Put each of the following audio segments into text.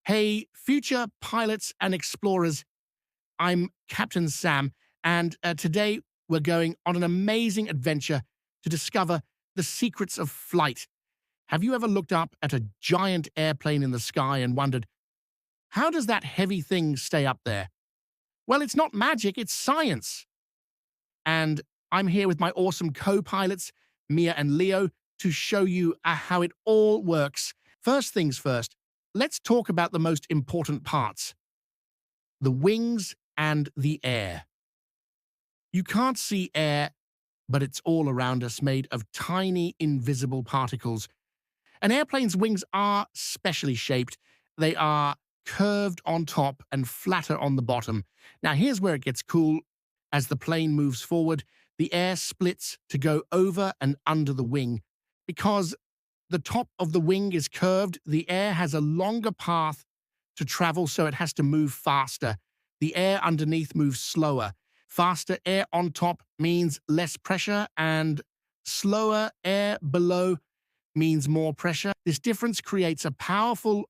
Hey, future pilots and explorers, I'm Captain Sam, and today we're going on an amazing adventure to discover the secrets of flight. Have you ever looked up at a giant airplane in the sky and wondered, how does that heavy thing stay up there? Well, it's not magic, it's science. And I'm here with my awesome co-pilots, Mia and Leo, to show you how it all works. First things first, let's talk about the most important parts, the wings and the air. You can't see air, but it's all around us, made of tiny, invisible particles. An airplane's wings are specially shaped. They are curved on top and flatter on the bottom. Now, here's where it gets cool. As the plane moves forward, the air splits to go over and under the wing. Because the top of the wing is curved, the air has a longer path to travel, so it has to move faster. The air underneath moves slower. Faster air on top means less pressure, and slower air below means more pressure. This difference creates a powerful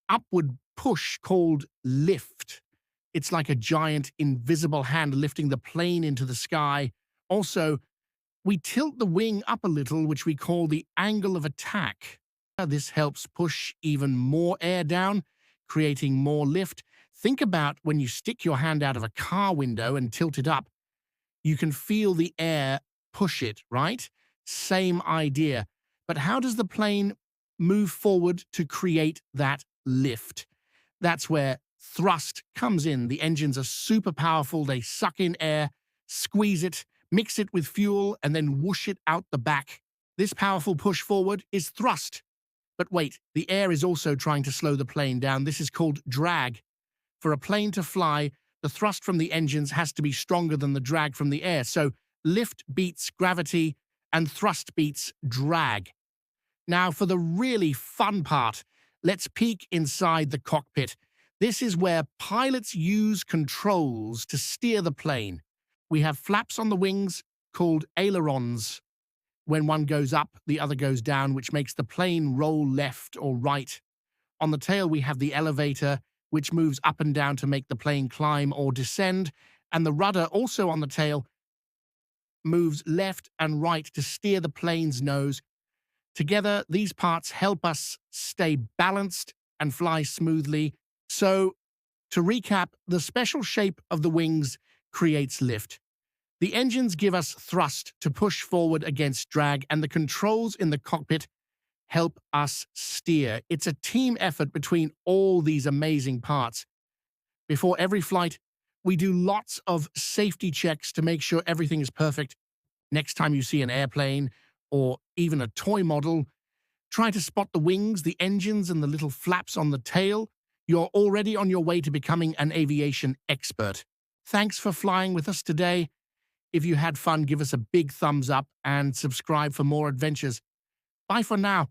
upward push called lift. It's like a giant invisible hand lifting the plane into the sky. Also, we tilt the wing up a little, which we call the angle of attack. This helps push even more air down, creating more lift. Think about when you stick your hand out of a car window and tilt it up. You can feel the air push it, right? Same idea. But how does the plane move forward to create that lift? That's where thrust comes in. The engines are super powerful. They suck in air, squeeze it, mix it with fuel, and then whoosh it out the back. This powerful push forward is thrust. But wait, the air is also trying to slow the plane down. This is called drag. For a plane to fly, the thrust from the engines has to be stronger than the drag from the air. So lift beats gravity and thrust beats drag. Now, for the really fun part, let's peek inside the cockpit. This is where pilots use controls to steer the plane. We have flaps on the wings called ailerons. When one goes up, the other goes down, which makes the plane roll left or right. On the tail, we have the elevator, which moves up and down to make the plane climb or descend, and the rudder, also on the tail, moves left and right to steer the plane's nose. Together, these parts help us stay balanced and fly smoothly. So, to recap, the special shape of the wings creates lift. The engines give us thrust to push forward against drag, and the controls in the cockpit help us steer. It's a team effort between all these amazing parts. Before every flight, we do lots of safety checks to make sure everything is perfect. Next time you see an airplane or even a toy model, try to spot the wings, the engines, and the little flaps on the tail. You're already on your way to becoming an aviation expert. Thanks for flying with us today. If you had fun, give us a big thumbs up and subscribe for more adventures. Bye for now.